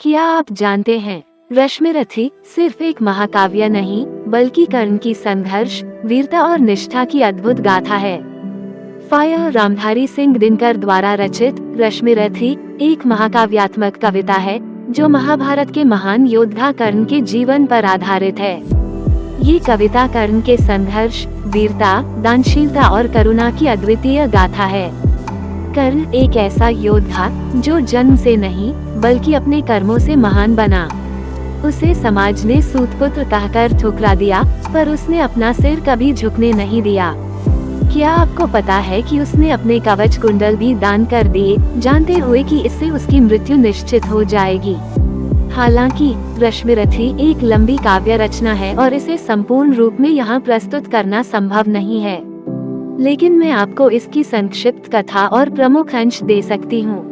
क्या आप जानते हैं, रश्मिरथी सिर्फ एक महाकाव्य नहीं बल्कि कर्ण की संघर्ष, वीरता और निष्ठा की अद्भुत गाथा है। फायर रामधारी सिंह दिनकर द्वारा रचित रश्मिरथी एक महाकाव्यात्मक कविता है जो महाभारत के महान योद्धा कर्ण के जीवन पर आधारित है। ये कविता कर्ण के संघर्ष, वीरता, दानशीलता और करुणा की अद्वितीय गाथा है। कर्ण एक ऐसा योद्धा जो जन्म से नहीं बल्कि अपने कर्मों से महान बना। उसे समाज ने सूतपुत्र कहकर ठुकरा दिया, पर उसने अपना सिर कभी झुकने नहीं दिया। क्या आपको पता है कि उसने अपने कवच कुंडल भी दान कर दिए, जानते हुए कि इससे उसकी मृत्यु निश्चित हो जाएगी। हालांकि रश्मिरथी एक लंबी काव्य रचना है और इसे संपूर्ण रूप में यहाँ प्रस्तुत करना संभव नहीं है, लेकिन मैं आपको इसकी संक्षिप्त कथा और प्रमुख अंश दे सकती हूँ।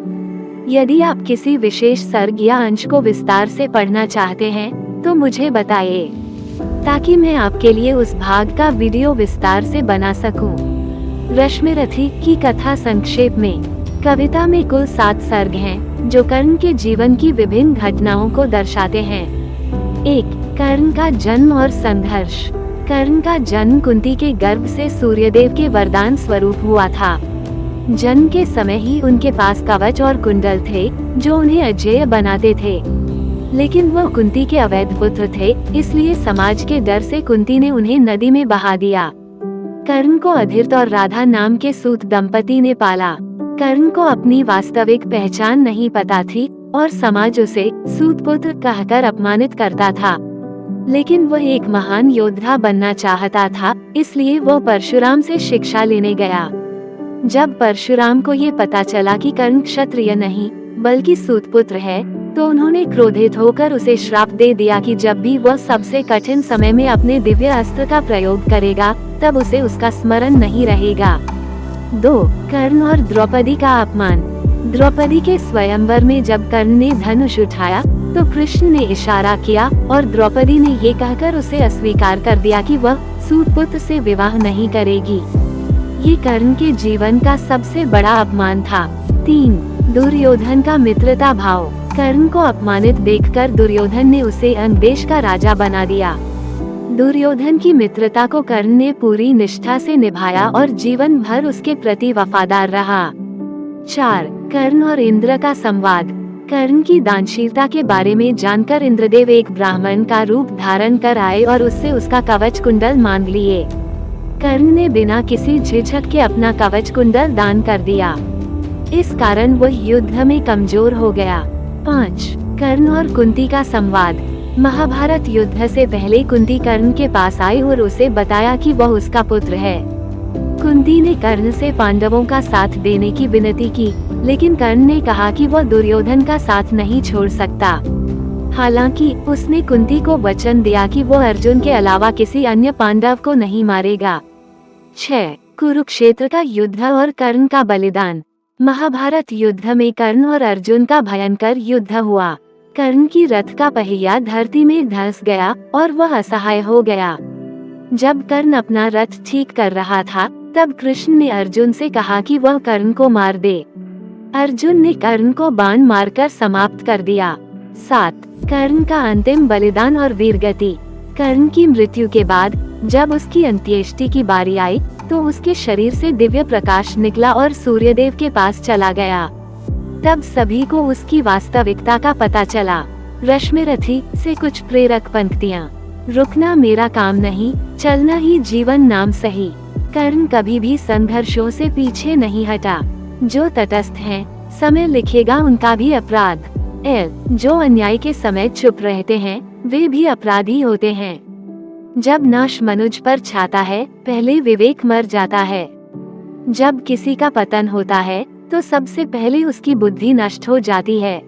यदि आप किसी विशेष सर्ग या अंश को विस्तार से पढ़ना चाहते हैं तो मुझे बताइए, ताकि मैं आपके लिए उस भाग का वीडियो विस्तार से बना सकूं। रश्मिरथी की कथा संक्षेप में। कविता में कुल 7 सर्ग हैं, जो कर्ण के जीवन की विभिन्न घटनाओं को दर्शाते हैं। 1. कर्ण का जन्म और संघर्ष। कर्ण का जन्म कुंती के गर्भ से सूर्यदेव के वरदान स्वरूप हुआ था। जन्म के समय ही उनके पास कवच और कुंडल थे जो उन्हें अजेय बनाते थे, लेकिन वह कुंती के अवैध पुत्र थे, इसलिए समाज के डर से कुंती ने उन्हें नदी में बहा दिया। कर्ण को अधीरथ और राधा नाम के सूत दंपति ने पाला। कर्ण को अपनी वास्तविक पहचान नहीं पता थी और समाज उसे सूतपुत्र कहकर अपमानित करता था, लेकिन वह एक महान योद्धा बनना चाहता था, इसलिए वह परशुराम से शिक्षा लेने गया। जब परशुराम को ये पता चला कि कर्ण क्षत्रिय नहीं बल्कि सूतपुत्र है, तो उन्होंने क्रोधित होकर उसे श्राप दे दिया कि जब भी वह सबसे कठिन समय में अपने दिव्य अस्त्र का प्रयोग करेगा, तब उसे उसका स्मरण नहीं रहेगा। 2. कर्ण और द्रौपदी का अपमान। द्रौपदी के स्वयंवर में जब कर्ण ने धनुष उठाया तो कृष्ण ने इशारा किया और द्रौपदी ने ये कहकर उसे अस्वीकार कर दिया कि वह सूतपुत्र से विवाह नहीं करेगी। ये कर्ण के जीवन का सबसे बड़ा अपमान था। 3. दुर्योधन का मित्रता भाव। कर्ण को अपमानित देखकर दुर्योधन ने उसे अंग देश का राजा बना दिया। दुर्योधन की मित्रता को कर्ण ने पूरी निष्ठा से निभाया और जीवन भर उसके प्रति वफादार रहा। 4. कर्ण और इंद्र का संवाद। कर्ण की दानशीलता के बारे में जानकर इंद्रदेव एक ब्राह्मण का रूप धारण कर आए और उससे उसका कवच कुंडल मांग लिए। कर्ण ने बिना किसी झिझक के अपना कवच कुंडल दान कर दिया। इस कारण वह युद्ध में कमजोर हो गया। 5. कर्ण और कुंती का संवाद। महाभारत युद्ध से पहले कुंती कर्ण के पास आई और उसे बताया कि वह उसका पुत्र है। कुंती ने कर्ण से पांडवों का साथ देने की विनती की, लेकिन कर्ण ने कहा कि वह दुर्योधन का साथ नहीं छोड़ सकता। हालांकि उसने कुंती को वचन दिया कि वह अर्जुन के अलावा किसी अन्य पांडव को नहीं मारेगा। 6. कुरुक्षेत्र का युद्ध और कर्ण का बलिदान। महाभारत युद्ध में कर्ण और अर्जुन का भयंकर युद्ध हुआ। कर्ण की रथ का पहिया धरती में धंस गया और वह असहाय हो गया। जब कर्ण अपना रथ ठीक कर रहा था, तब कृष्ण ने अर्जुन से कहा कि वह कर्ण को मार दे। अर्जुन ने कर्ण को बाण मारकर समाप्त कर दिया। 7. कर्ण का अंतिम बलिदान और वीरगति। कर्ण की मृत्यु के बाद जब उसकी अंत्येष्टि की बारी आई, तो उसके शरीर से दिव्य प्रकाश निकला और सूर्यदेव के पास चला गया। तब सभी को उसकी वास्तविकता का पता चला। रश्मिरथी से कुछ प्रेरक पंक्तियाँ। रुकना मेरा काम नहीं, चलना ही जीवन नाम सही। कर्ण कभी भी संघर्षों से पीछे नहीं हटा। जो तटस्थ हैं, समय लिखेगा उनका भी अपराध। जो अन्याय के समय चुप रहते हैं, वे भी अपराधी होते हैं। जब नाश मनुज पर छाता है, पहले विवेक मर जाता है। जब किसी का पतन होता है, तो सबसे पहले उसकी बुद्धि नष्ट हो जाती है।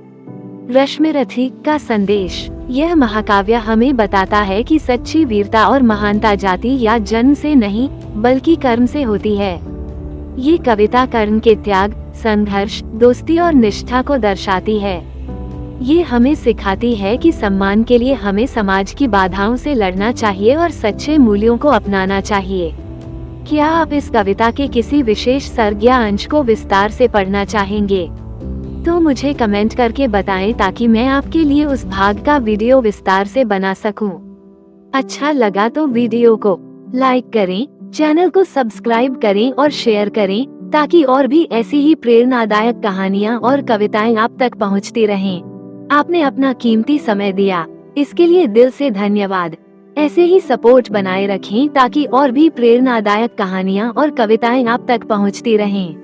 रश्मिरथी का संदेश। यह महाकाव्य हमें बताता है कि सच्ची वीरता और महानता जाति या जन्म से नहीं बल्कि कर्म से होती है। ये कविता कर्ण के त्याग, संघर्ष, दोस्ती और निष्ठा को दर्शाती है। ये हमें सिखाती है कि सम्मान के लिए हमें समाज की बाधाओं से लड़ना चाहिए और सच्चे मूल्यों को अपनाना चाहिए। क्या आप इस कविता के किसी विशेष सर्ग या अंश को विस्तार से पढ़ना चाहेंगे? तो मुझे कमेंट करके बताएं ताकि मैं आपके लिए उस भाग का वीडियो विस्तार से बना सकूं। अच्छा लगा तो वीडियो को लाइक करें, चैनल को सब्सक्राइब करें और शेयर करें ताकि और भी ऐसी ही प्रेरणादायक कहानियाँ और कविताएं आप तक पहुँचती रहें। आपने अपना कीमती समय दिया, इसके लिए दिल से धन्यवाद। ऐसे ही सपोर्ट बनाए रखें ताकि और भी प्रेरणादायक कहानियाँ और कविताएं आप तक पहुँचती रहें।